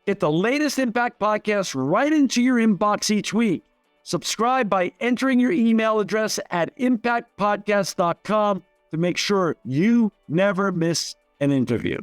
Get the latest Impact podcast right into your inbox each week. Subscribe by entering your email address at impactpodcast.com to make sure you never miss an interview.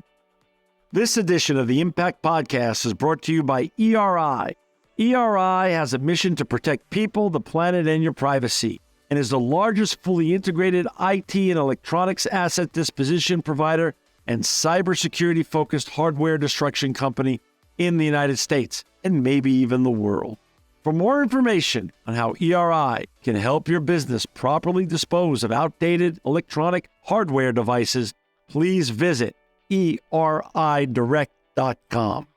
This edition of the Impact Podcast is brought to you by ERI. ERI has a mission to protect people, the planet, and your privacy, and is the largest fully integrated IT and electronics asset disposition provider and cybersecurity-focused hardware destruction company in the United States, and maybe even the world. For more information on how ERI can help your business properly dispose of outdated electronic hardware devices, please visit eridirect.com.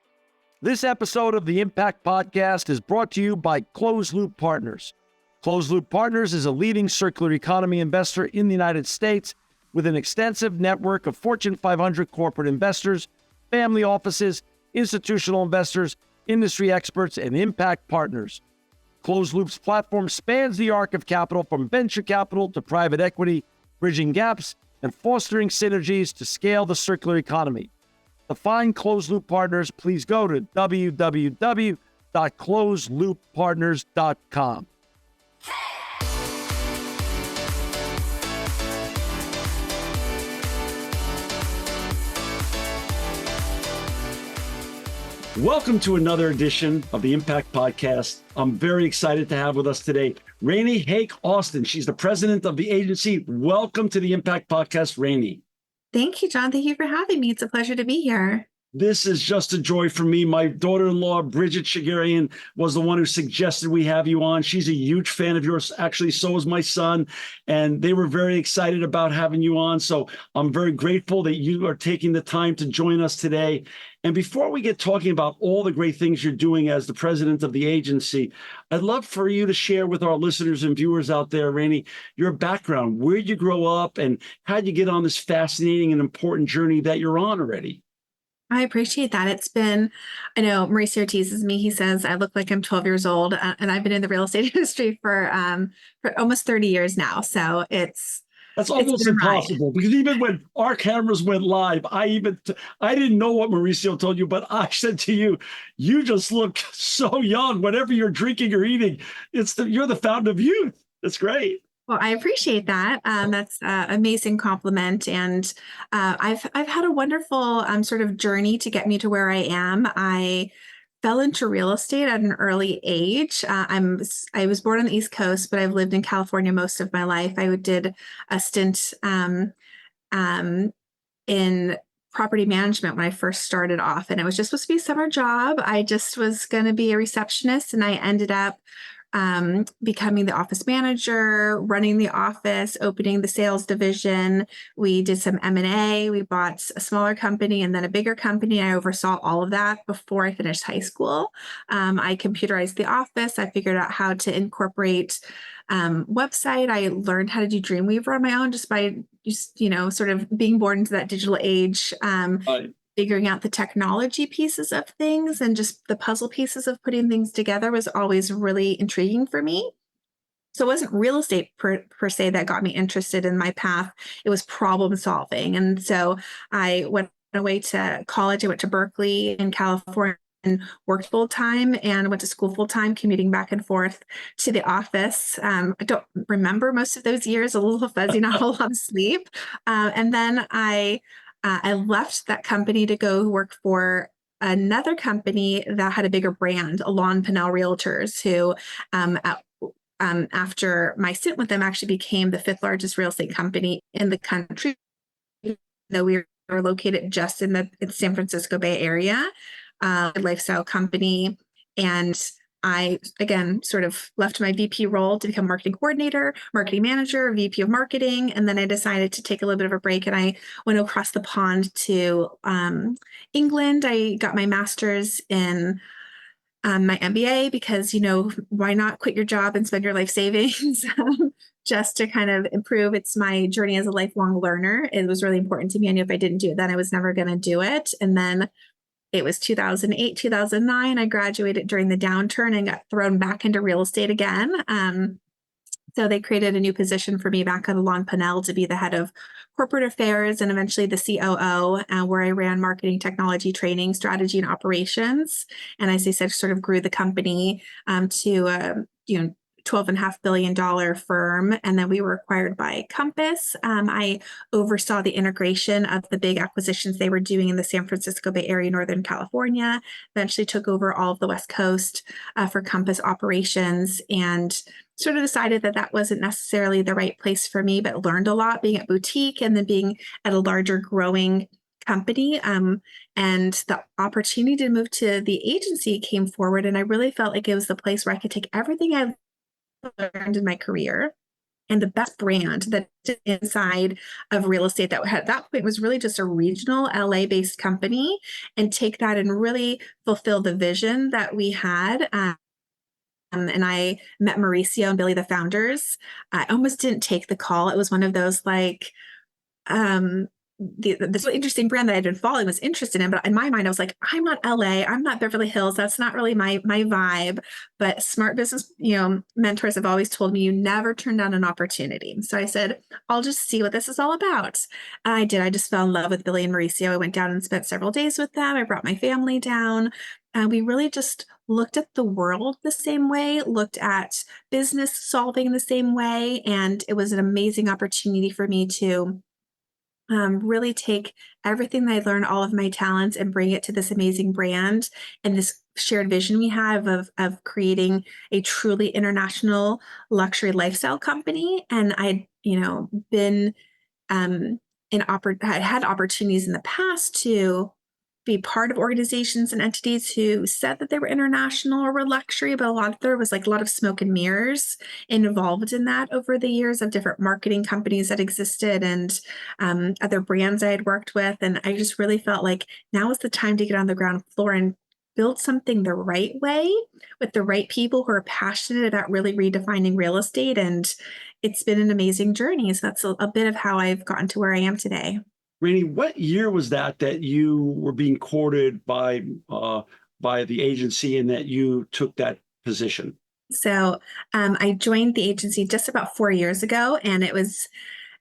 This episode of the Impact Podcast is brought to you by Closed Loop Partners. Closed Loop Partners is a leading circular economy investor in the United States with an extensive network of Fortune 500 corporate investors, family offices, institutional investors, industry experts, and impact partners. Closed Loop's platform spans the arc of capital from venture capital to private equity, bridging gaps and fostering synergies to scale the circular economy. To find Closed Loop Partners, please go to www.closedlooppartners.com. Welcome to another edition of the Impact Podcast. I'm very excited to have with us today Rainey Hake Austin. She's the president of the agency. Welcome to the Impact Podcast, Rainey. Thank you, John. Thank you for having me. It's a pleasure to be here. This is just a joy for me. My daughter-in-law, Bridget Shigarian, was the one who suggested we have you on. She's a huge fan of yours. Actually, so is my son. And they were very excited about having you on. So I'm very grateful that you are taking the time to join us today. And before we get talking about all the great things you're doing as the president of the agency, I'd love for you to share with our listeners and viewers out there, Rainey, your background. Where'd you grow up and how'd you get on this fascinating and important journey that you're on already? I appreciate that. It's been, I know Mauricio teases me. He says I look like I'm 12 years old, and I've been in the real estate industry for almost 30 years now. So that's almost impossible because even when our cameras went live, I didn't know what Mauricio told you, but I said to you, you just look so young. Whatever you're drinking or eating, you're the fountain of youth. It's great. Well, I appreciate that. That's an amazing compliment. And I've had a wonderful sort of journey to get me to where I am. I fell into real estate at an early age. I was born on the East Coast, but I've lived in California most of my life. I did a stint in property management when I first started off, and it was just supposed to be a summer job. I just was going to be a receptionist, and I ended up becoming the office manager, running the office, opening the sales division. We did some M&A. We bought a smaller company and then a bigger company. I oversaw all of that before I finished high school. I computerized the office. I figured out how to incorporate website. I learned how to do Dreamweaver on my own just by sort of being born into that digital age. Figuring out the technology pieces of things and just the puzzle pieces of putting things together was always really intriguing for me. So it wasn't real estate per se that got me interested in my path. It was problem solving. And so I went away to college. I went to Berkeley in California and worked full time and went to school full time, commuting back and forth to the office. I don't remember most of those years, a little fuzzy, not a lot of sleep. And then I left that company to go work for another company that had a bigger brand, Alon Pinnell Realtors, who after my stint with them actually became the 5th largest real estate company in the country, though we were located just in the San Francisco Bay Area, a lifestyle company. And I, again, sort of left my VP role to become marketing coordinator, marketing manager, VP of marketing. And then I decided to take a little bit of a break and I went across the pond to England. I got my master's in my MBA because, why not quit your job and spend your life savings just to kind of improve? It's my journey as a lifelong learner. It was really important to me. I knew if I didn't do it, then I was never going to do it. And then it was 2008, 2009. I graduated during the downturn and got thrown back into real estate again. So they created a new position for me back at Alon Pinnell to be the head of corporate affairs and eventually the COO, where I ran marketing, technology, training, strategy, and operations. And as I said, sort of grew the company to $12.5 billion firm. And then we were acquired by Compass. I oversaw the integration of the big acquisitions they were doing in the San Francisco Bay Area, Northern California, eventually took over all of the West Coast for Compass operations, and sort of decided that that wasn't necessarily the right place for me, but learned a lot being at boutique and then being at a larger growing company. And the opportunity to move to the agency came forward. And I really felt like it was the place where I could take everything I've learned in my career and the best brand that inside of real estate that at that point was really just a regional LA-based company, and take that and really fulfill the vision that we had. And I met Mauricio and Billy, the founders. I almost didn't take the call. It was one of those like, this interesting brand that I'd been following was interested in, but in my mind, I was like, I'm not LA, I'm not Beverly Hills. That's not really my vibe. But smart business, mentors have always told me you never turn down an opportunity. So I said, I'll just see what this is all about. And I did. I just fell in love with Billy and Mauricio. I went down and spent several days with them. I brought my family down. And we really just looked at the world the same way, looked at business solving the same way. And it was an amazing opportunity for me to really take everything that I learned, all of my talents, and bring it to this amazing brand and this shared vision we have of creating a truly international luxury lifestyle company. And I'd, been had opportunities in the past to be part of organizations and entities who said that they were international or were luxury, but there was like a lot of smoke and mirrors involved in that over the years of different marketing companies that existed and other brands I had worked with. And I just really felt like now is the time to get on the ground floor and build something the right way with the right people who are passionate about really redefining real estate. And it's been an amazing journey. So that's a bit of how I've gotten to where I am today. Rainey, what year was that you were being courted by the agency and that you took that position? So I joined the agency just about 4 years ago, and it was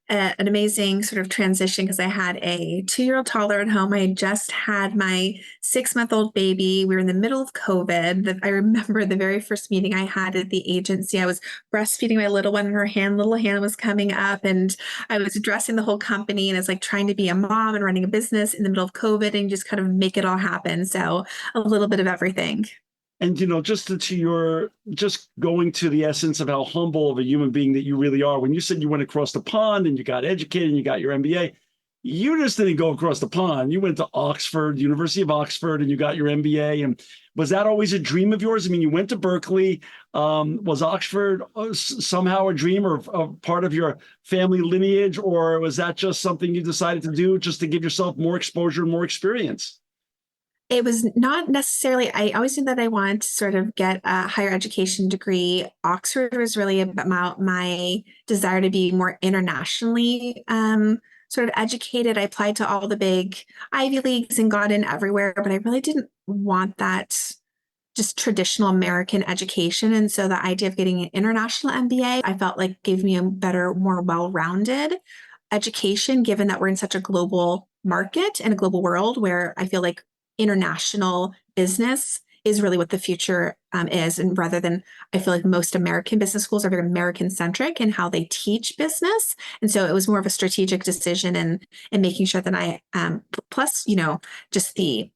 an amazing sort of transition because I had a 2-year-old toddler at home. I had just had my 6-month-old baby. We were in the middle of COVID. I remember the very first meeting I had at the agency. I was breastfeeding my little one, and her little hand was coming up, and I was addressing the whole company, and it's like trying to be a mom and running a business in the middle of COVID and just kind of make it all happen. So a little bit of everything. And just going to the essence of how humble of a human being that you really are. When you said you went across the pond and you got educated and you got your MBA, you just didn't go across the pond. You went to Oxford, University of Oxford, and you got your MBA. And was that always a dream of yours? I mean, you went to Berkeley. Was Oxford somehow a dream or part of your family lineage, or was that just something you decided to do just to give yourself more exposure and more experience? It was not necessarily, I always knew that I wanted to sort of get a higher education degree. Oxford was really about my desire to be more internationally sort of educated. I applied to all the big Ivy Leagues and got in everywhere, but I really didn't want that just traditional American education. And so the idea of getting an international MBA, I felt like gave me a better, more well-rounded education, given that we're in such a global market and a global world where I feel like international business is really what the future is. And rather than, I feel like most American business schools are very American centric in how they teach business. And so it was more of a strategic decision and making sure that I, plus, just the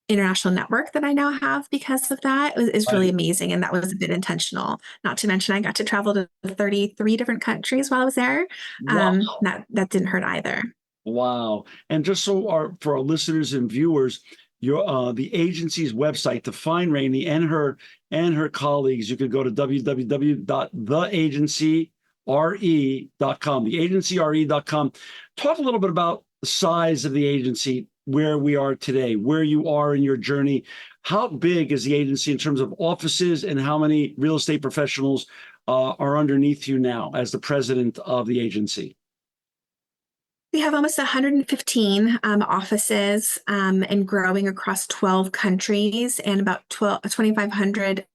international network that I now have because of that is really amazing. And that was a bit intentional. Not to mention, I got to travel to 33 different countries while I was there. Wow. That didn't hurt either. Wow. And just for our listeners and viewers, the agency's website to find Rainey and her colleagues, you could go to www.theagencyre.com, theagencyre.com. Talk a little bit about the size of the agency, where we are today, where you are in your journey. How big is the agency in terms of offices, and how many real estate professionals are underneath you now as the president of the agency? We have almost 115 offices and growing across 12 countries and about 2,500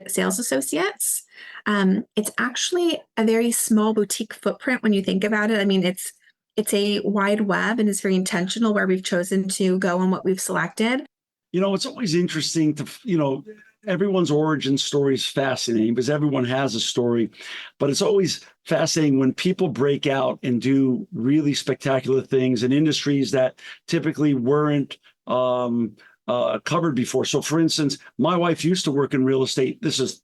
sales associates. It's actually a very small boutique footprint when you think about it. I mean, it's it's a wide web and it's very intentional where we've chosen to go and what we've selected. It's always interesting to, everyone's origin story is fascinating because everyone has a story, but it's always fascinating when people break out and do really spectacular things in industries that typically weren't covered before. So, for instance, my wife used to work in real estate. This is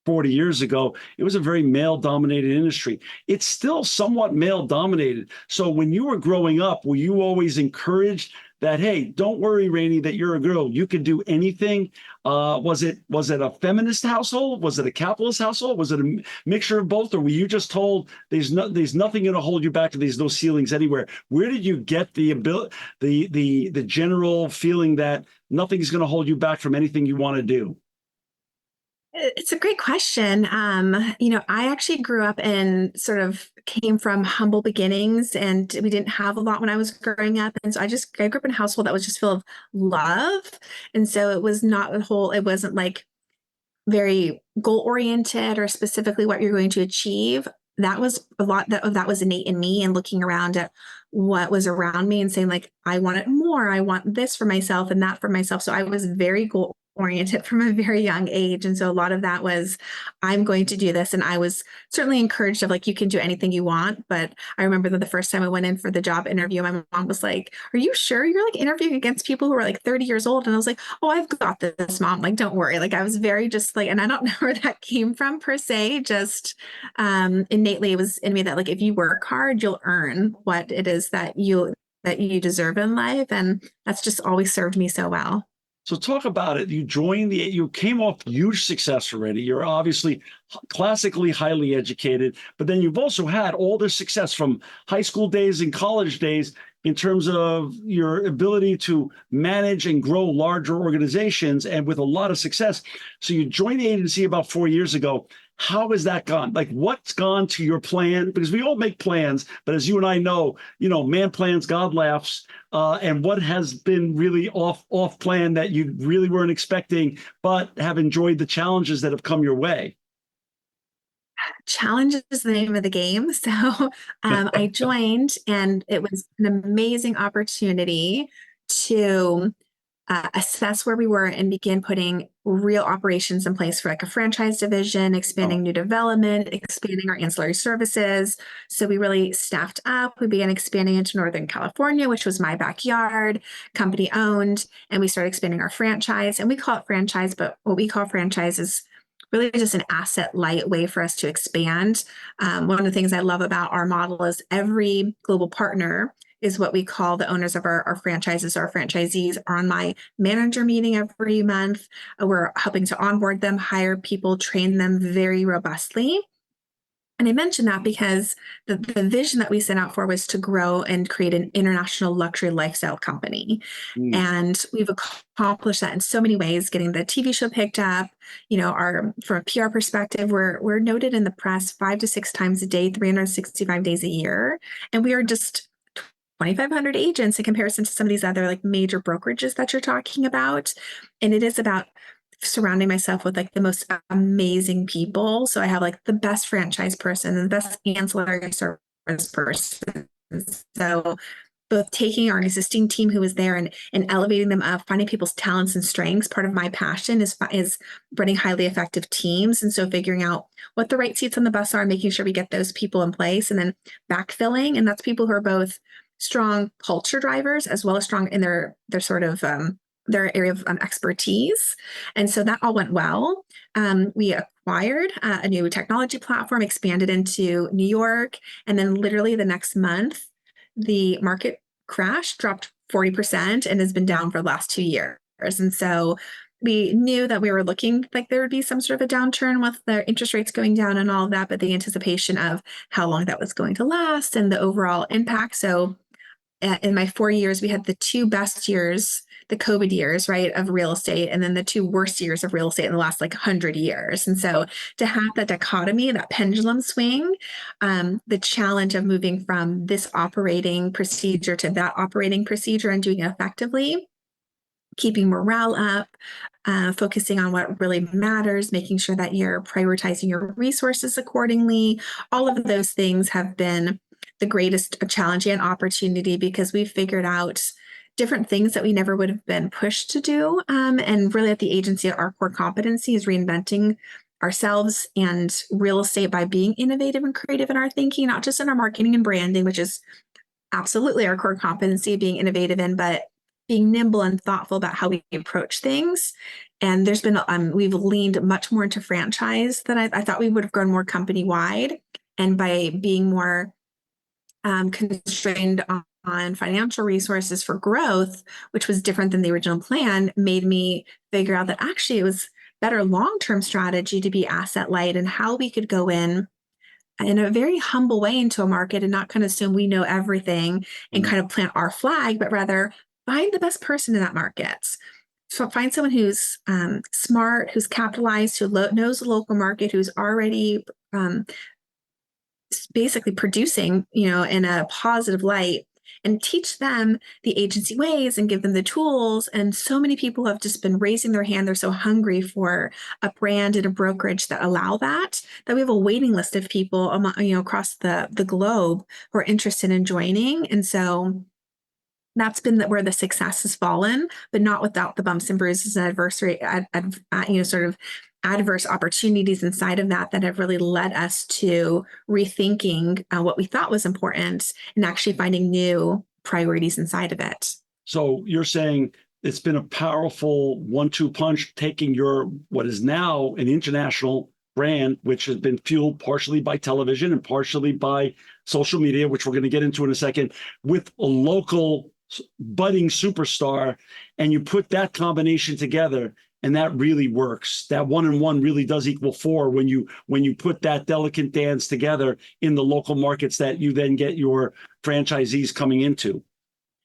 40 years ago. It was a very male dominated industry. It's still somewhat male dominated. So when you were growing up, were you always encouraged that, hey, don't worry, Rainey, that you're a girl, you can do anything? Was it a feminist household? Was it a capitalist household? Was it a mixture of both? Or were you just told there's nothing going to hold you back, and there's no ceilings anywhere? Where did you get the ability, the general feeling that nothing's going to hold you back from anything you want to do? It's a great question. I actually grew up and sort of came from humble beginnings, and we didn't have a lot when I was growing up. And so I grew up in a household that was just full of love. And so it was not it wasn't like very goal oriented or specifically what you're going to achieve. That was a lot that was innate in me, and looking around at what was around me and saying, like, I want it more. I want this for myself and that for myself. So I was very goal oriented from a very young age. And so a lot of that was, I'm going to do this. And I was certainly encouraged of, like, you can do anything you want. But I remember that the first time I went in for the job interview, my mom was like, are you sure you're like interviewing against people who are like 30 years old? And I was like, oh, I've got this, mom. Like, don't worry. Like, I was very just like, and I don't know where that came from per se, just innately it was in me that, like, if you work hard, you'll earn what it is that you deserve in life. And that's just always served me so well. So talk about it. You came off huge success already. You're obviously classically highly educated, but then you've also had all this success from high school days and college days in terms of your ability to manage and grow larger organizations, and with a lot of success. So you joined the agency about 4 years ago. How has that gone? Like, what's gone to your plan? Because we all make plans, but as you and I know, man plans, God laughs. And what has been really off plan that you really weren't expecting, but have enjoyed the challenges that have come your way? Challenge is the name of the game. So I joined, and it was an amazing opportunity to assess where we were and begin putting real operations in place for, like, a franchise division, expanding Oh, new development, expanding our ancillary services. So we really staffed up. We began expanding into Northern California, which was my backyard, company owned, and we started expanding our franchise. And we call it franchise, but what we call franchise is really just an asset light way for us to expand. One of the things I love about our model is every global partner is what we call the owners of our franchises. Our franchisees are on my manager meeting every month. We're helping to onboard them, hire people, train them very robustly. And I mentioned that because the vision that we set out for was to grow and create an international luxury lifestyle company. mm. And we've accomplished that in so many ways, getting the TV show picked up. From a PR perspective, we're noted in the press 5 to 6 times a day, 365 days a year. And we are just 2,500 agents in comparison to some of these other, like, major brokerages that you're talking about. And it is about surrounding myself with, like, the most amazing people. So I have, like, the best franchise person and the best ancillary service person. So both taking our existing team who is there and elevating them up, finding people's talents and strengths. Part of my passion is running highly effective teams. And so figuring out what the right seats on the bus are, making sure we get those people in place, and then backfilling. And that's people who are both strong culture drivers as well as strong in their sort of their area of expertise. And so that all went well. We acquired a new technology platform, expanded into New York, and then literally the next month, the market crash, dropped 40%, and has been down for the last 2 years. And so we knew that we were looking like there would be some sort of a downturn with the interest rates going down and all of that, but the anticipation of how long that was going to last and the overall impact. So in my 4 years, we had the two best years, the COVID years, right, of real estate, and then the two worst years of real estate in the last, like, 100 years. And so to have that dichotomy, that pendulum swing, the challenge of moving from this operating procedure to that operating procedure and doing it effectively, keeping morale up, focusing on what really matters, making sure that you're prioritizing your resources accordingly. All of those things have been the greatest challenge and opportunity because we figured out different things that we never would have been pushed to do. And really at the agency, our core competency is reinventing ourselves and real estate by being innovative and creative in our thinking, not just in our marketing and branding, which is absolutely our core competency, being innovative in, but being nimble and thoughtful about how we approach things. And there's been, we've leaned much more into franchise than I thought we would have grown more company wide. And by being more constrained on financial resources for growth, which was different than the original plan, made me figure out that actually it was better long-term strategy to be asset light and how we could go in a very humble way into a market and not kind of assume we know everything and kind of plant our flag, but rather find the best person in that market. So find someone who's smart, who's capitalized, who knows the local market, who's already basically producing, in a positive light, and teach them the agency ways and give them the tools. And so many people have just been raising their hand. They're so hungry for a brand and a brokerage that allow that we have a waiting list of people, across the globe who are interested in joining. And so that's been where the success has fallen, but not without the bumps and bruises and sort of adverse opportunities inside of that have really led us to rethinking what we thought was important and actually finding new priorities inside of it. So you're saying it's been a powerful 1-2 punch, taking what is now an international brand, which has been fueled partially by television and partially by social media, which we're going to get into in a second, with a local budding superstar, and you put that combination together, and that really works. That 1 and 1 really does equal 4 when you put that delicate dance together in the local markets that you then get your franchisees coming into.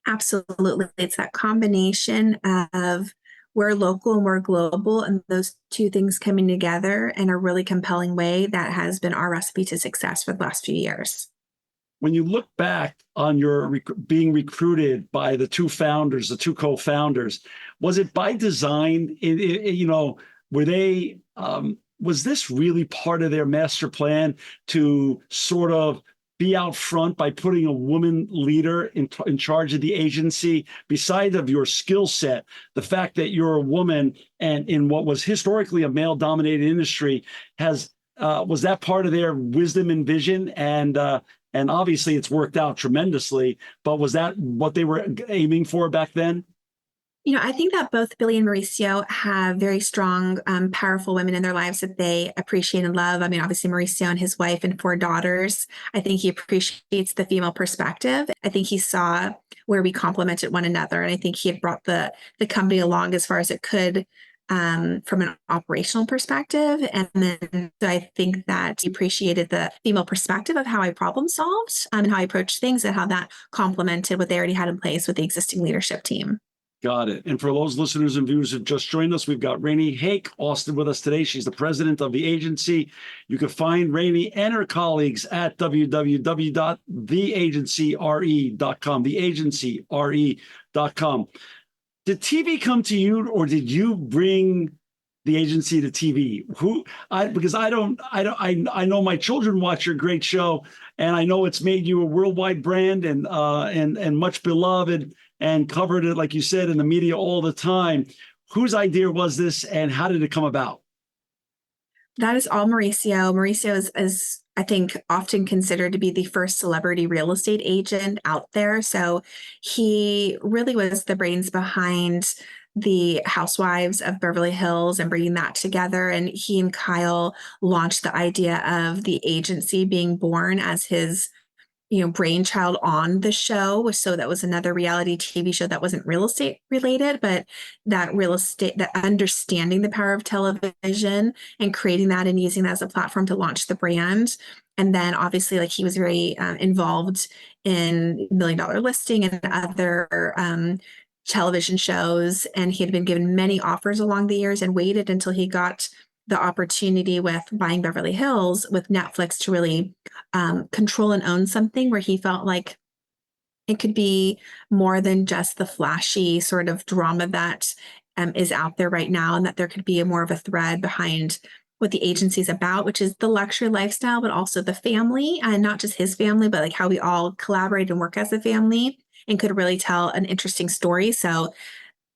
Absolutely. It's that combination of we're local and we're global, and those two things coming together in a really compelling way that has been our recipe to success for the last few years. When you look back on your being recruited by the two co-founders, was it by design? Were they? Was this really part of their master plan to sort of be out front by putting a woman leader in charge of the agency? Besides of your skill set, the fact that you're a woman and in what was historically a male-dominated industry was that part of their wisdom and vision? And obviously it's worked out tremendously, but was that what they were aiming for back then? I think that both Billy and Mauricio have very strong, powerful women in their lives that they appreciate and love. I mean, obviously Mauricio and his wife and 4 daughters, I think he appreciates the female perspective. I think he saw where we complemented one another. And I think he had brought the company along as far as it could, from an operational perspective. And then so I think that he appreciated the female perspective of how I problem solved, and how I approached things and how that complemented what they already had in place with the existing leadership team. Got it. And for those listeners and viewers who've just joined us, we've got Rainey Hake Austin with us today. She's the president of the agency. You can find Rainey and her colleagues at www.theagencyre.com, theagencyre.com. Did TV come to you, or did you bring the agency to TV? Because I know my children watch your great show, and I know it's made you a worldwide brand and much beloved, and covered it, like you said, in the media all the time. Whose idea was this, and how did it come about? That is all Mauricio. Mauricio is, I think, often considered to be the first celebrity real estate agent out there. So he really was the brains behind the Housewives of Beverly Hills and bringing that together. And he and Kyle launched the idea of the agency being born as his brainchild on the show. So that was another reality TV show that wasn't real estate related, but that understanding the power of television and creating that and using that as a platform to launch the brand. And then obviously he was very involved in $1 Million Listing and other television shows. And he had been given many offers along the years and waited until he got the opportunity with buying Beverly Hills with Netflix to really control and own something where he felt like it could be more than just the flashy sort of drama that is out there right now, and that there could be more of a thread behind what the agency is about, which is the luxury lifestyle, but also the family, and not just his family, but like how we all collaborate and work as a family and could really tell an interesting story. So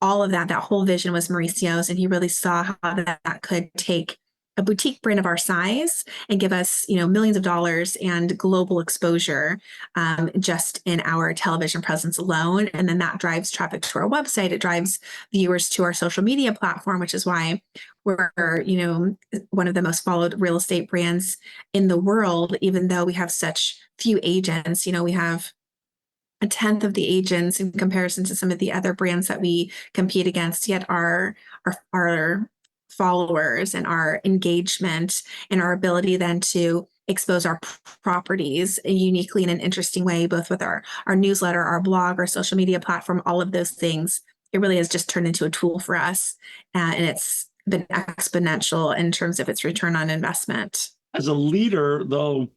all of that whole vision was Mauricio's, and he really saw how that could take a boutique brand of our size and give us, millions of dollars and global exposure, just in our television presence alone. And then that drives traffic to our website. It drives viewers to our social media platform, which is why we're, one of the most followed real estate brands in the world, even though we have such few agents. We have a tenth of the agents in comparison to some of the other brands that we compete against, yet our followers and our engagement and our ability then to expose our properties uniquely in an interesting way, both with our newsletter, our blog, our social media platform, all of those things. It really has just turned into a tool for us, and it's been exponential in terms of its return on investment. As a leader, though,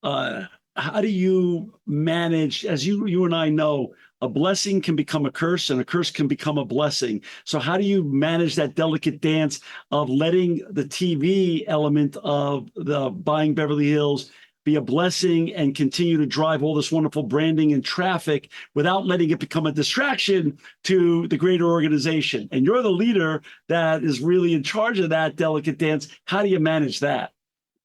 how do you manage, as you and I know, a blessing can become a curse and a curse can become a blessing. So how do you manage that delicate dance of letting the TV element of the Buying Beverly Hills be a blessing and continue to drive all this wonderful branding and traffic without letting it become a distraction to the greater organization? And you're the leader that is really in charge of that delicate dance. How do you manage that?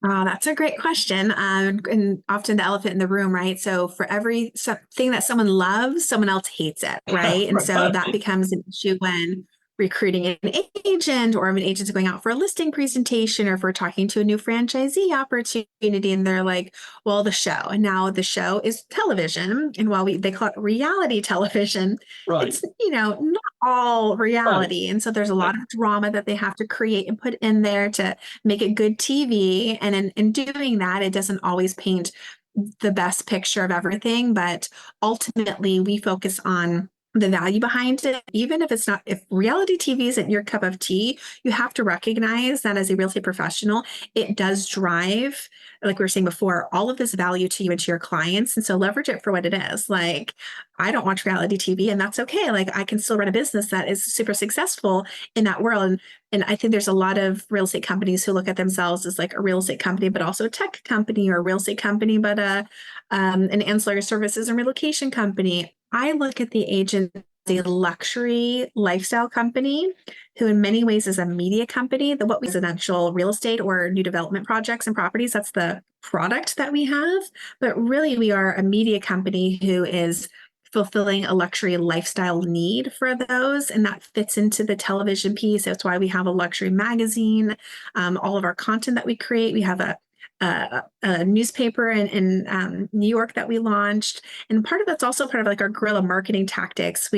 Oh, that's a great question. And often the elephant in the room, right? So for every thing that someone loves, someone else hates it, right? And so that becomes an issue when recruiting an agent, or if an agent's going out for a listing presentation, or if we're talking to a new franchisee opportunity and they're like, well, the show. And now the show is television. And while they call it reality television, Right. it's, not all reality. Right. And so there's a lot of drama that they have to create and put in there to make it good TV. And in doing that, it doesn't always paint the best picture of everything, but ultimately we focus on the value behind it. Even if reality TV isn't your cup of tea, you have to recognize that as a real estate professional, it does drive, like we were saying before, all of this value to you and to your clients. And so leverage it for what it is. Like, I don't watch reality TV, and that's okay. Like, I can still run a business that is super successful in that world. And I think there's a lot of real estate companies who look at themselves as like a real estate company, but also a tech company, or a real estate company, but an ancillary services and relocation company. I look at the agent as a luxury lifestyle company who in many ways is a media company. What residential real estate or new development projects and properties, that's the product that we have. But really we are a media company who is fulfilling a luxury lifestyle need for those. And that fits into the television piece. That's why we have a luxury magazine. All of our content that we create, we have a newspaper in New York that we launched. And part of that's also part of like our guerrilla marketing tactics.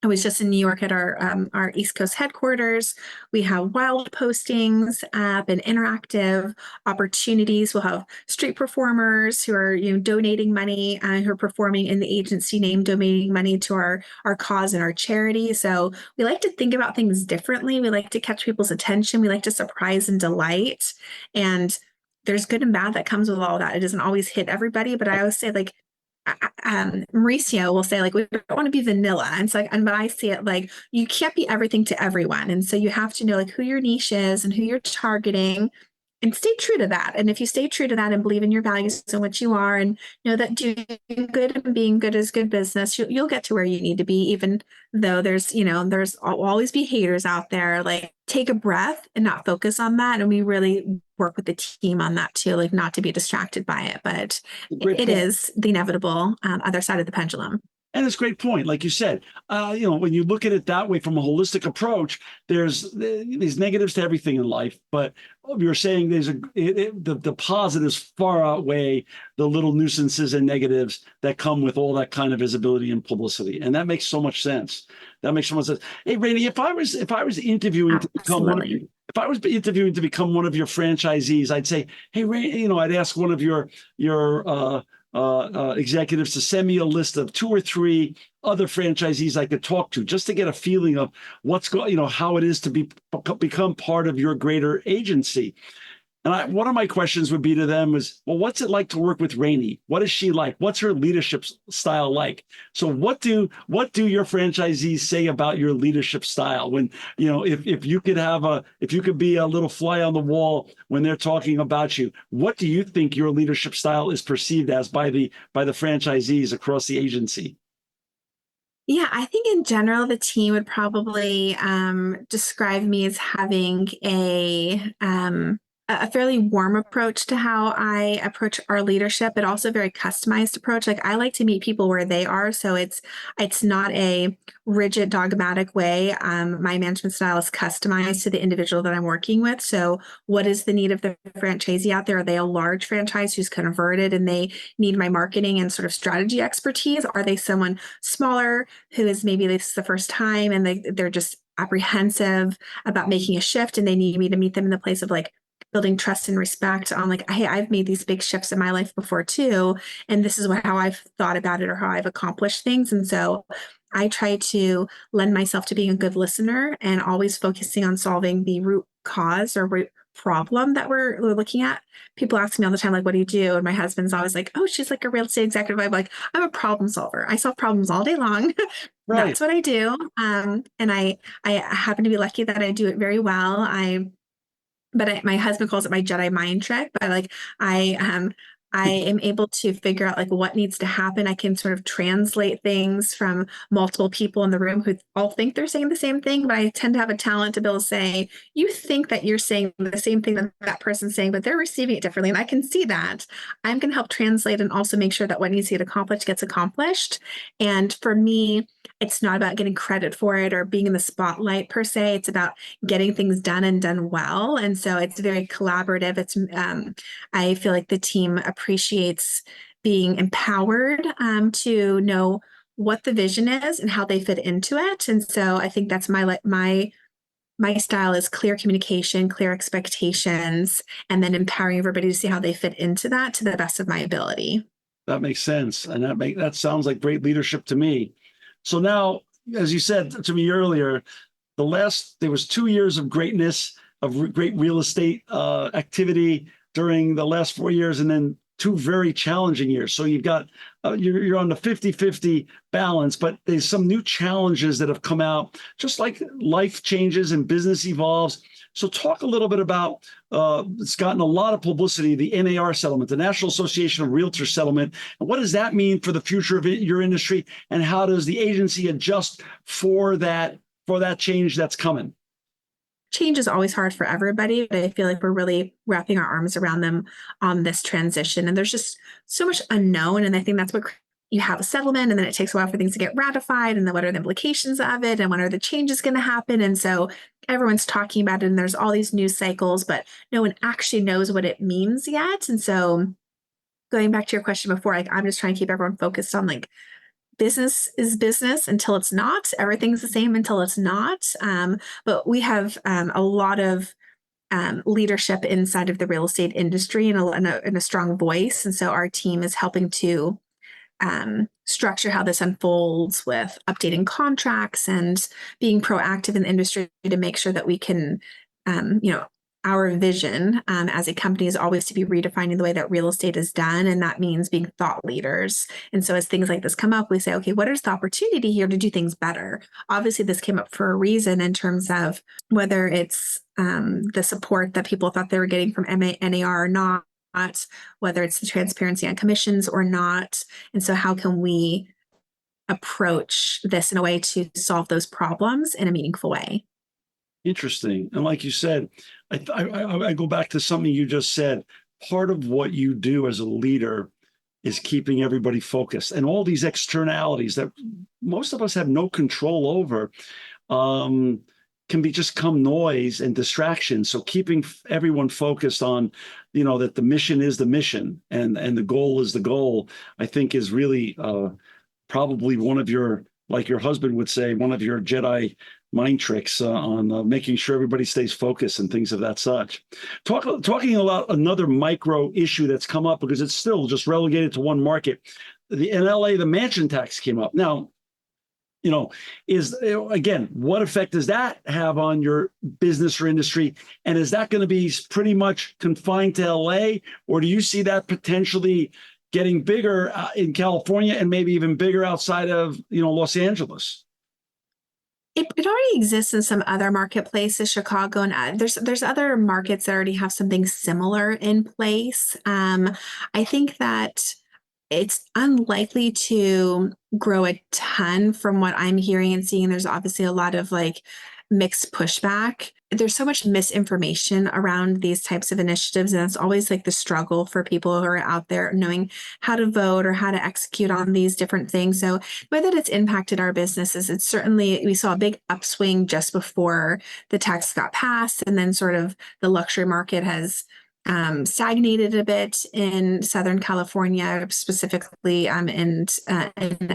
I was just in New York at our East Coast headquarters. We have wild postings up and interactive opportunities. We'll have street performers who are donating money, who are performing in the agency name, donating money to our cause and our charity. So we like to think about things differently. We like to catch people's attention. We like to surprise and delight. And there's good and bad that comes with all that. It doesn't always hit everybody, but I always say like, Mauricio will say like, we don't want to be vanilla. And it's like, but I see it like, you can't be everything to everyone. And so you have to know like who your niche is and who you're targeting, and stay true to that. And if you stay true to that and believe in your values and what you are, and know that doing good and being good is good business, you'll get to where you need to be, even though there's always be haters out there. Like, take a breath and not focus on that. And we really work with the team on that too, like not to be distracted by it, but it is the inevitable other side of the pendulum. And it's a great point. Like you said, when you look at it that way from a holistic approach, there's these negatives to everything in life. But you're saying the positives far outweigh the little nuisances and negatives that come with all that kind of visibility and publicity. And that makes so much sense. That makes so much sense. Hey, Rainey, if I was interviewing to become one of your franchisees, I'd say, hey, Rainey, I'd ask one of your executives to send me a list of 2 or 3 other franchisees I could talk to, just to get a feeling of what's going, how it is to become part of your greater agency. And one of my questions would be to them is, well, what's it like to work with Rainey? What is she like? What's her leadership style like? So what do your franchisees say about your leadership style? When, if you could be a little fly on the wall when they're talking about you, what do you think your leadership style is perceived as by the franchisees across the agency? Yeah, I think in general, the team would probably describe me as having a fairly warm approach to how I approach our leadership, but also a very customized approach. Like I like to meet people where they are, so it's not a rigid, dogmatic way. My management style is customized to the individual that I'm working with. So, what is the need of the franchisee out there? Are they a large franchise who's converted and they need my marketing and sort of strategy expertise? Are they someone smaller who is maybe this is the first time and they're just apprehensive about making a shift and they need me to meet them in the place of like building trust and respect on like, hey, I've made these big shifts in my life before too, and this is how I've thought about it or how I've accomplished things. And so I try to lend myself to being a good listener and always focusing on solving the root cause or root problem that we're looking at. People ask me all the time, like, what do you do? And my husband's always like, oh, she's like a real estate executive. I'm like, I'm a problem solver. I solve problems all day long. Right. That's what I do. And I happen to be lucky that I do it very well. My husband calls it my Jedi mind trick, but like I am able to figure out like what needs to happen. I can sort of translate things from multiple people in the room who all think they're saying the same thing, but I tend to have a talent to be able to say, you think that you're saying the same thing that that person's saying, but they're receiving it differently. And I can see that. I'm going to help translate and also make sure that what needs to get accomplished gets accomplished. And for me, it's not about getting credit for it or being in the spotlight per se. It's about getting things done and done well. And so it's very collaborative. I feel like the team appreciates being empowered to know what the vision is and how they fit into it. And so I think that's my style is clear communication, clear expectations, and then empowering everybody to see how they fit into that to the best of my ability. That makes sense. And that sounds like great leadership to me. So now, as you said to me earlier, there was 2 years of greatness, of great real estate activity during the last 4 years, and then 2 very challenging years. So you've got, you're on the 50-50 balance, but there's some new challenges that have come out, just like life changes and business evolves. So talk a little bit about, it's gotten a lot of publicity, the NAR settlement, the National Association of Realtors settlement. And what does that mean for the future of your industry? And how does the agency adjust for that change that's coming? Change is always hard for everybody, but I feel like we're really wrapping our arms around them on this transition. And there's just so much unknown. And I think that's what you have a settlement, and then it takes a while for things to get ratified. And then what are the implications of it? And when are the changes going to happen? And so everyone's talking about it, and there's all these news cycles, but no one actually knows what it means yet. And so going back to your question before, like I'm just trying to keep everyone focused on like, business is business until it's not. Everything's the same until it's not. But we have a lot of leadership inside of the real estate industry and a strong voice. And so our team is helping to structure how this unfolds with updating contracts and being proactive in the industry to make sure that we can, our vision as a company is always to be redefining the way that real estate is done. And that means being thought leaders. And so as things like this come up, we say, okay, what is the opportunity here to do things better? Obviously, this came up for a reason in terms of whether it's the support that people thought they were getting from NAR or not, whether it's the transparency on commissions or not. And so how can we approach this in a way to solve those problems in a meaningful way? Interesting. And like you said, I go back to something you just said. Part of what you do as a leader is keeping everybody focused, and all these externalities that most of us have no control over can become noise and distraction. So keeping everyone focused on, that the mission is the mission and the goal is the goal, I think is really probably one of your, like your husband would say, one of your Jedi mind tricks on making sure everybody stays focused and things of that such. Talking about another micro issue that's come up, because it's still just relegated to one market. In LA, the mansion tax came up. Now, you know, again, what effect does that have on your business or industry? And is that going to be pretty much confined to LA, or do you see that potentially getting bigger in California and maybe even bigger outside of, Los Angeles? It already exists in some other marketplaces, Chicago, and there's other markets that already have something similar in place. I think that it's unlikely to grow a ton from what I'm hearing and seeing. There's obviously a lot of like mixed pushback. There's so much misinformation around these types of initiatives, and it's always like the struggle for people who are out there knowing how to vote or how to execute on these different things. So the way that it's impacted our businesses, it's certainly, we saw a big upswing just before the tax got passed, and then sort of the luxury market has stagnated a bit in Southern California, specifically in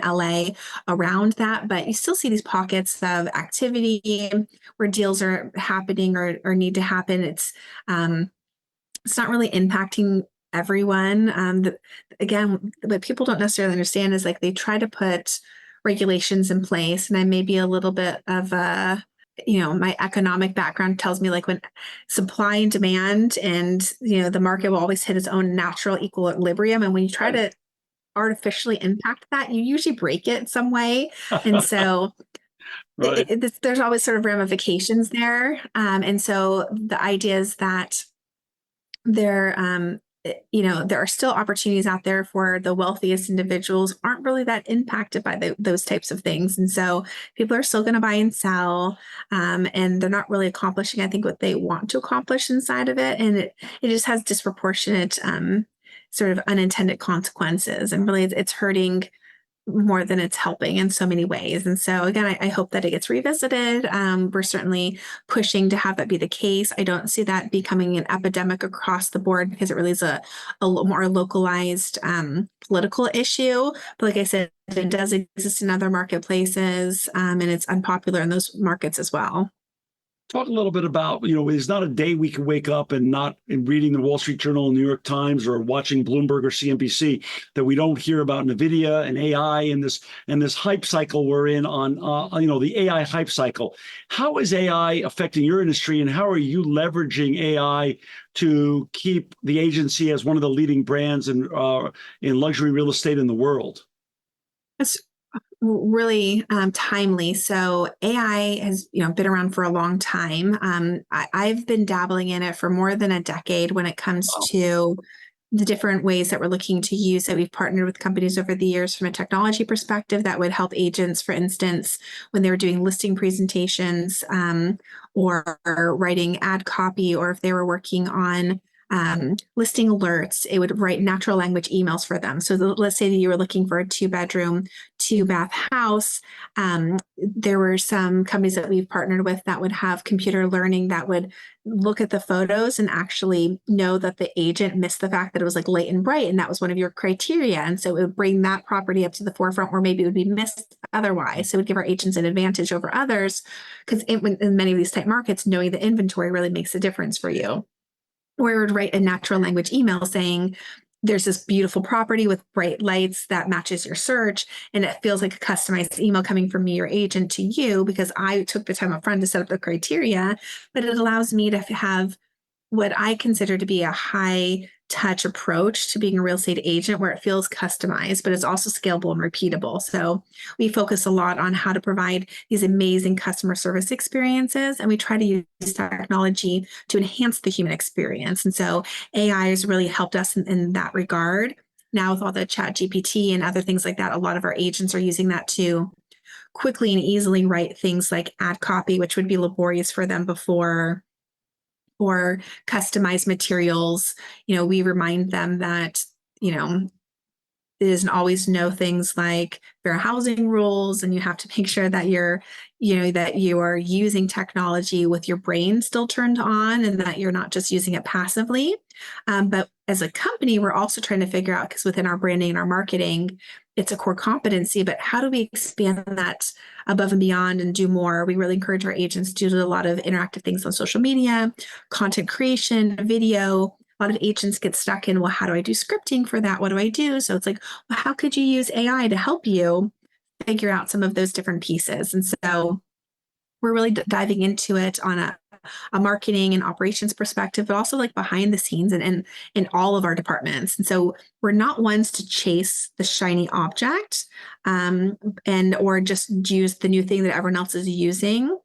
LA around that. But you still see these pockets of activity where deals are happening or need to happen. It's not really impacting everyone. Again, what people don't necessarily understand is like they try to put regulations in place, and I may be a little bit of a my economic background tells me like when supply and demand and, the market will always hit its own natural equilibrium. And when you try to artificially impact that, you usually break it some way. And so Right. there's always sort of ramifications there. And so the idea is that there, there are still opportunities out there for the wealthiest individuals aren't really that impacted by those types of things. And so people are still going to buy and sell, and they're not really accomplishing, I think, what they want to accomplish inside of it. And it just has disproportionate, sort of unintended consequences. And really it's hurting more than it's helping in so many ways. And so again, I hope that it gets revisited. We're certainly pushing to have that be the case. I don't see that becoming an epidemic across the board because it really is a more localized political issue. But like I said, it does exist in other marketplaces, and it's unpopular in those markets as well. Talk a little bit about, there's not a day we can wake up and not in reading the Wall Street Journal, New York Times, or watching Bloomberg or CNBC that we don't hear about NVIDIA and AI and this hype cycle we're in on, the AI hype cycle. How is AI affecting your industry, and how are you leveraging AI to keep the agency as one of the leading brands in luxury real estate in the world? That's really timely. So AI has been around for a long time. I've been dabbling in it for more than a decade when it comes to the different ways that we're looking to use it. We've partnered with companies over the years from a technology perspective that would help agents, for instance, when they were doing listing presentations, or writing ad copy, or if they were working on listing alerts, it would write natural language emails for them. So let's say that you were looking for a 2-bedroom, 2-bath house. There were some companies that we've partnered with that would have computer learning that would look at the photos and actually know that the agent missed the fact that it was like late and bright, and that was one of your criteria. And so it would bring that property up to the forefront where maybe it would be missed otherwise. So it would give our agents an advantage over others, because in many of these type markets, knowing the inventory really makes a difference for you. Or it would write a natural language email saying, there's this beautiful property with bright lights that matches your search. And it feels like a customized email coming from me, your agent, to you, because I took the time up front to set up the criteria. But it allows me to have what I consider to be a high touch approach to being a real estate agent, where it feels customized, but it's also scalable and repeatable. So we focus a lot on how to provide these amazing customer service experiences, and we try to use technology to enhance the human experience. And so AI has really helped us in that regard. Now with all the chat GPT and other things like that, a lot of our agents are using that to quickly and easily write things like ad copy, which would be laborious for them before, or customized materials. We remind them that, it doesn't always know things like fair housing rules, and you have to make sure that that you are using technology with your brain still turned on, and that you're not just using it passively. But as a company, we're also trying to figure out, because within our branding and our marketing, it's a core competency, but how do we expand that above and beyond and do more? We really encourage our agents to do a lot of interactive things on social media, content creation, video. A lot of agents get stuck in, well, how do I do scripting for that? What do I do? So it's like, well, how could you use AI to help you figure out some of those different pieces. And so we're really diving into it on a marketing and operations perspective, but also like behind the scenes and in all of our departments. And so we're not ones to chase the shiny object, and or just use the new thing that everyone else is using.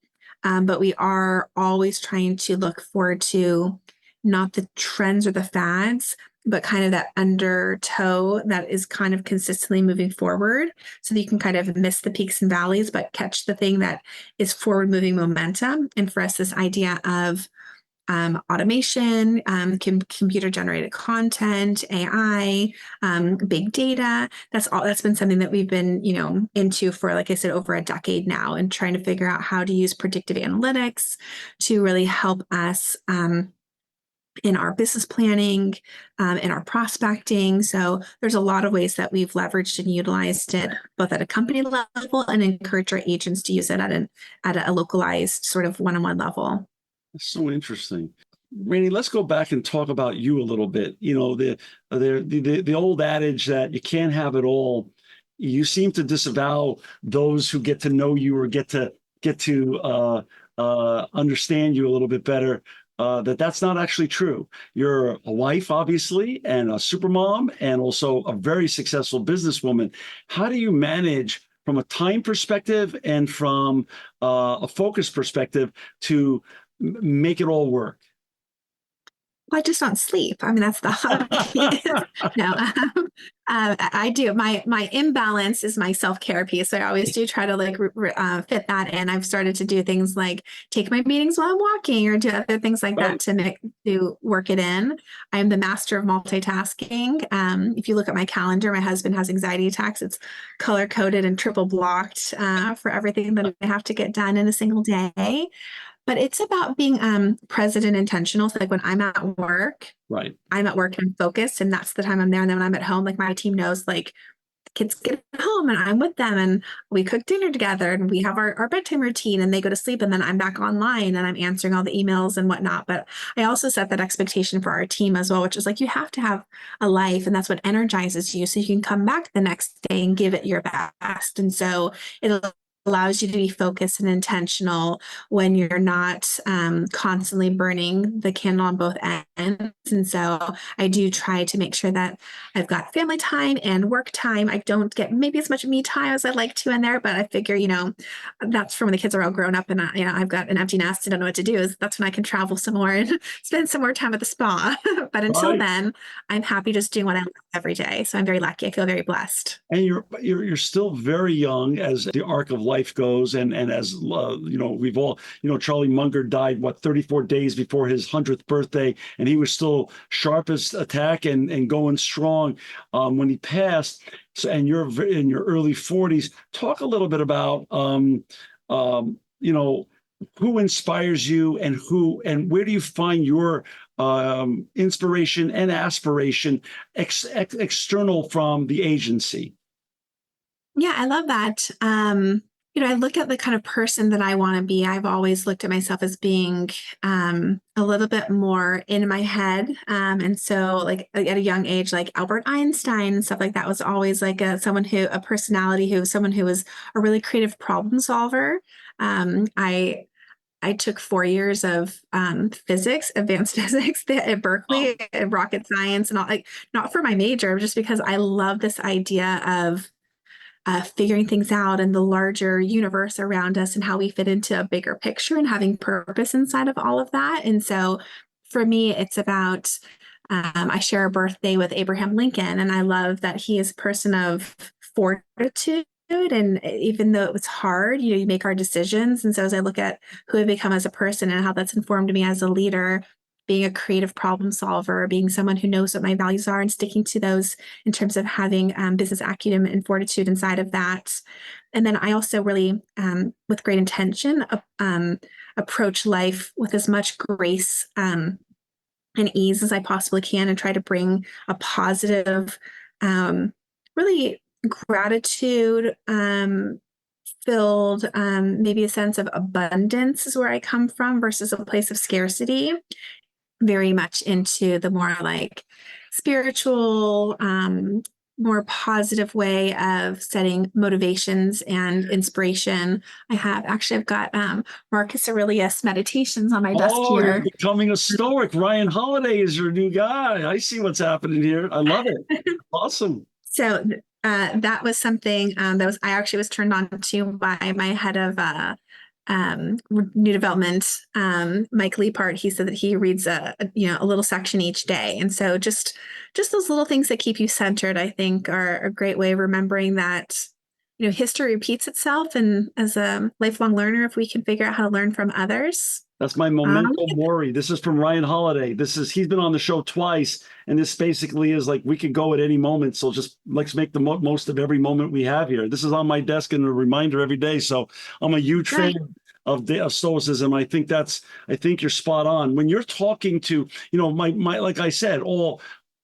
But we are always trying to look forward to not the trends or the fads, but kind of that undertow that is kind of consistently moving forward, so that you can kind of miss the peaks and valleys, but catch the thing that is forward moving momentum. And for us, this idea of automation, computer generated content, AI, big data. That's been something that we've been, into for, like I said, over a decade now, and trying to figure out how to use predictive analytics to really help us in our business planning, in our prospecting. So there's a lot of ways that we've leveraged and utilized it, both at a company level and encourage our agents to use it at a localized sort of one-on-one level. That's so interesting. Rainey, let's go back and talk about you a little bit. The old adage that you can't have it all. You seem to disavow those who get to know you or get to understand you a little bit better. That's not actually true. You're a wife, obviously, and a supermom, and also a very successful businesswoman. How do you manage from a time perspective and from a focus perspective to make it all work? Well, I just don't sleep. I mean, that's the hobby. No, I do. My imbalance is my self-care piece. So I always do try to like fit that in. I've started to do things like take my meetings while I'm walking, or do other things like that to work it in. I'm the master of multitasking. If you look at my calendar, my husband has anxiety attacks. It's color coded and triple blocked for everything that I have to get done in a single day. But it's about being present and intentional. So like when I'm at work, Right. I'm at work and I'm focused, and that's the time I'm there. And then when I'm at home, like my team knows, like the kids get home and I'm with them and we cook dinner together and we have our bedtime routine, and they go to sleep, and then I'm back online and I'm answering all the emails and whatnot. But I also set that expectation for our team as well, which is like, you have to have a life, and that's what energizes you, so you can come back the next day and give it your best. And so it allows you to be focused and intentional when you're not constantly burning the candle on both ends. And so I do try to make sure that I've got family time and work time. I don't get maybe as much me time as I'd like to in there, but I figure, that's for when the kids are all grown up and I've got an empty nest and don't know what to do. That's when I can travel some more and spend some more time at the spa. But until then, I'm happy just doing what I love every day. So I'm very lucky. I feel very blessed. And you're still very young as the arc of life goes, and as we've all, Charlie Munger died 34 days before his 100th birthday, and he was still sharp as a tack and going strong when he passed. So, and you're in your early 40s. Talk a little bit about who inspires you, and where do you find your inspiration and aspiration external from the agency? Yeah, I love that. I look at the kind of person that I want to be. I've always looked at myself as being a little bit more in my head. And so like at a young age, like Albert Einstein and stuff like that was always like a personality someone who was a really creative problem solver. I took 4 years of physics, advanced physics at Berkeley, and rocket science, and all, like, not for my major, just because I love this idea of figuring things out and the larger universe around us and how we fit into a bigger picture and having purpose inside of all of that. And so for me, it's about, I share a birthday with Abraham Lincoln, and I love that he is a person of fortitude. And even though it was hard, you make our decisions. And so as I look at who I've become as a person and how that's informed me as a leader, being a creative problem solver, being someone who knows what my values are and sticking to those in terms of having business acumen and fortitude inside of that. And then I also really, with great intention, approach life with as much grace and ease as I possibly can, and try to bring a positive, really gratitude filled, maybe a sense of abundance is where I come from, versus a place of scarcity, very much into the more like spiritual, more positive way of setting motivations and inspiration. I've got Marcus Aurelius meditations on my desk Oh, you're here. becoming a stoic. Ryan Holiday is your new guy. I see what's happening here. I love it. Awesome. So that was something I actually was turned on to by my head of new development, Mike Leapart. He said that he reads a little section each day, and so just those little things that keep you centered, I think, are a great way of remembering that history repeats itself, and as a lifelong learner, if we can figure out how to learn from others. That's my um, memento mori. This is from Ryan Holiday. He's been on the show twice, and this basically is like we could go at any moment. So just let's make the most of every moment we have here. This is on my desk and a reminder every day. So I'm a huge fan of Stoicism. I think you're spot on. When you're talking to, my like I said,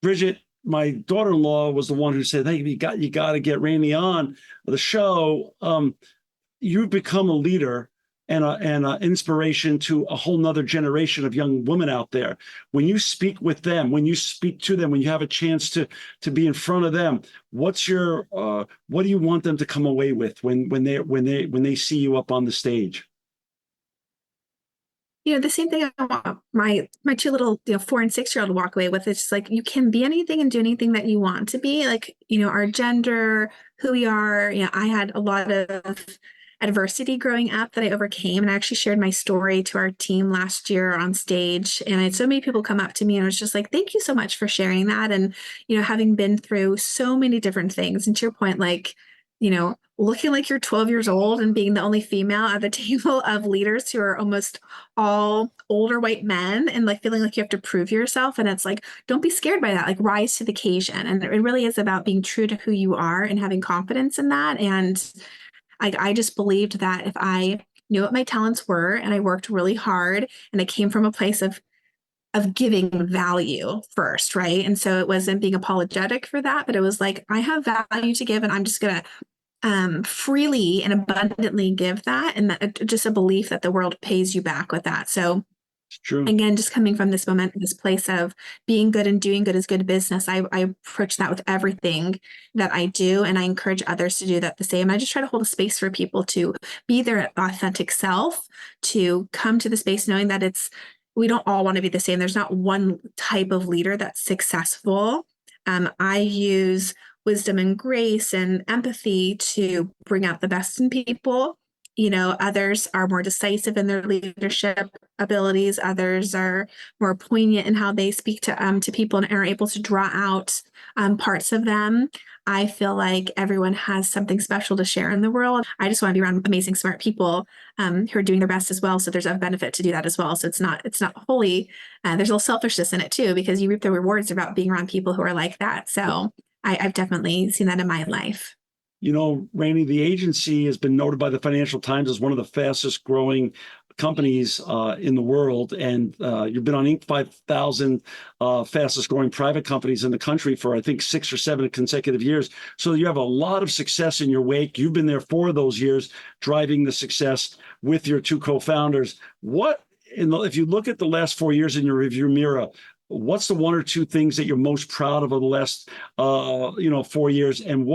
Bridget, my daughter-in-law, was the one who said, "Hey, you got to get Rainey on the show." You've become a leader and an inspiration to a whole nother generation of young women out there. When you speak with them, when you speak to them, when you have a chance to be in front of them, what do you want them to come away with when they see you up on the stage? The same thing I want my two little 4 and 6 year old walk away with. It's just like you can be anything and do anything that you want to be. Like our gender, who we are. I had a lot of adversity growing up that I overcame, and I actually shared my story to our team last year on stage. And I had so many people come up to me, and I was just like, "Thank you so much for sharing that." And having been through so many different things, and to your point, like looking like you're 12 years old and being the only female at the table of leaders who are almost all older white men, and like feeling like you have to prove yourself. And it's like, don't be scared by that. Like, rise to the occasion. And it really is about being true to who you are and having confidence in that. And I just believed that if I knew what my talents were and I worked really hard and I came from a place of giving value first, right? And so it wasn't being apologetic for that, but it was like, I have value to give, and I'm just gonna freely and abundantly give that, and that just a belief that the world pays you back with that. So It's true. again, just coming from this place of being good and doing good is good business, I approach that with everything that I do, and I encourage others to do that the same. I just try to hold a space for people to be their authentic self, to come to the space knowing that we don't all want to be the same. There's not one type of leader that's successful. I use wisdom and grace and empathy to bring out the best in people. Others are more decisive in their leadership abilities. Others are more poignant in how they speak to people and are able to draw out parts of them. I feel like everyone has something special to share in the world. I just want to be around amazing, smart people who are doing their best as well. So there's a benefit to do that as well. So it's not wholly. There's a little selfishness in it too, because you reap the rewards about being around people who are like that. So I've definitely seen that in my life. Rainey, the agency has been noted by the Financial Times as one of the fastest growing companies in the world. And you've been on Inc. 5000 fastest growing private companies in the country for, I think, 6 or 7 consecutive years. So you have a lot of success in your wake. You've been there for those years, driving the success with your two co-founders. If you look at the last 4 years in your review mirror, what's the one or two things that you're most proud of the last 4 years? And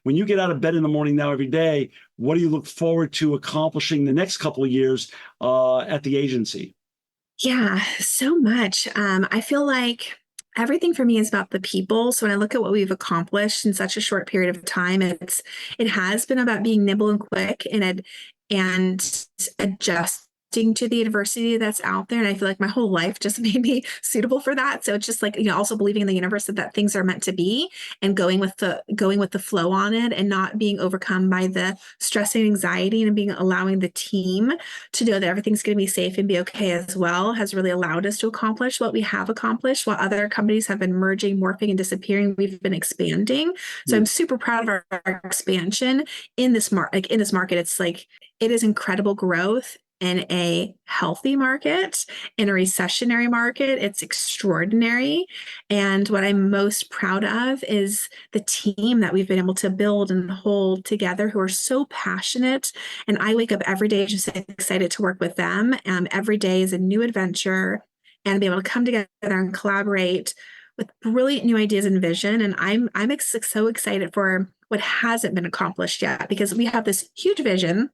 when you get out of bed in the morning now every day, what do you look forward to accomplishing the next couple of years at the agency? Yeah, so much. I feel like everything for me is about the people. So when I look at what we've accomplished in such a short period of time, it has been about being nimble and quick and adjusting to the adversity that's out there. And I feel like my whole life just made me suitable for that. So it's just like, also believing in the universe that things are meant to be, and going with the flow on it, and not being overcome by the stress and anxiety, and allowing the team to know that everything's going to be safe and be okay as well, has really allowed us to accomplish what we have accomplished. While other companies have been merging, morphing, and disappearing, we've been expanding. So I'm super proud of our expansion in this market. It's like, it is incredible growth in a healthy market. In a recessionary market, it's extraordinary. And what I'm most proud of is the team that we've been able to build and hold together, who are so passionate. And I wake up every day just excited to work with them. Every day is a new adventure, and be able to come together and collaborate with brilliant new ideas and vision. And so excited for what hasn't been accomplished yet, because we have this huge vision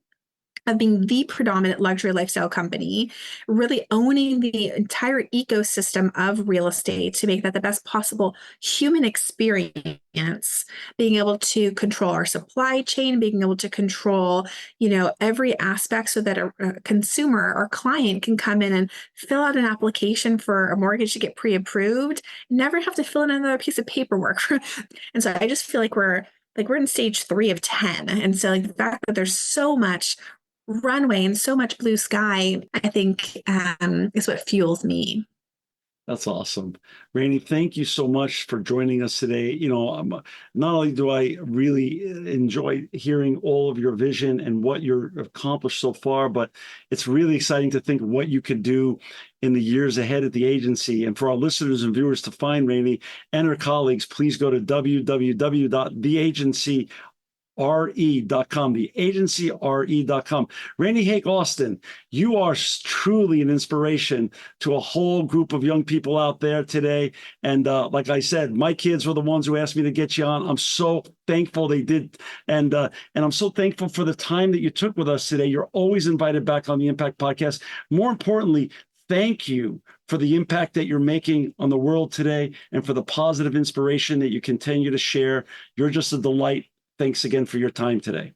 of being the predominant luxury lifestyle company, really owning the entire ecosystem of real estate to make that the best possible human experience, being able to control our supply chain, being able to control, every aspect so that a consumer or client can come in and fill out an application for a mortgage to get pre-approved, never have to fill in another piece of paperwork. And so I just feel like we're in stage 3 of 10. And so the fact that there's so much runway and so much blue sky, I think, is what fuels me. That's awesome. Randy, thank you so much for joining us today. Not only do I really enjoy hearing all of your vision and what you've accomplished so far, but it's really exciting to think what you could do in the years ahead at the agency. And for our listeners and viewers to find Randy and her colleagues, please go to www.theagency.com, theagencyre.com. Randy Hake Austin, you are truly an inspiration to a whole group of young people out there today. And like I said, my kids were the ones who asked me to get you on. I'm so thankful they did. And I'm so thankful for the time that you took with us today. You're always invited back on the Impact Podcast. More importantly, thank you for the impact that you're making on the world today and for the positive inspiration that you continue to share. You're just a delight. Thanks again for your time today.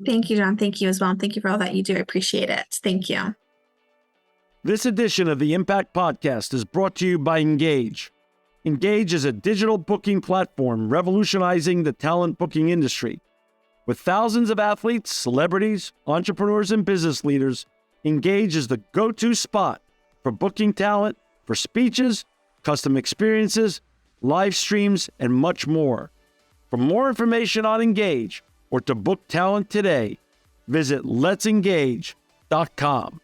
Thank you, John. Thank you as well. Thank you for all that you do. I appreciate it. Thank you. This edition of the Impact Podcast is brought to you by Engage. Engage is a digital booking platform revolutionizing the talent booking industry. With thousands of athletes, celebrities, entrepreneurs, and business leaders, Engage is the go-to spot for booking talent, for speeches, custom experiences, live streams, and much more. For more information on Engage or to book talent today, visit letsengage.com.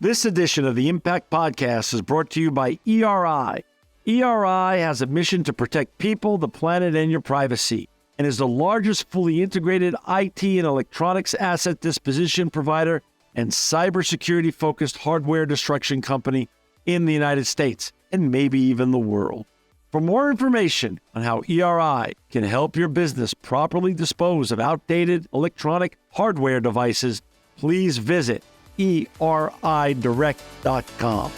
This edition of the Impact Podcast is brought to you by ERI. ERI has a mission to protect people, the planet, and your privacy, and is the largest fully integrated IT and electronics asset disposition provider and cybersecurity-focused hardware destruction company in the United States, and maybe even the world. For more information on how ERI can help your business properly dispose of outdated electronic hardware devices, please visit eridirect.com.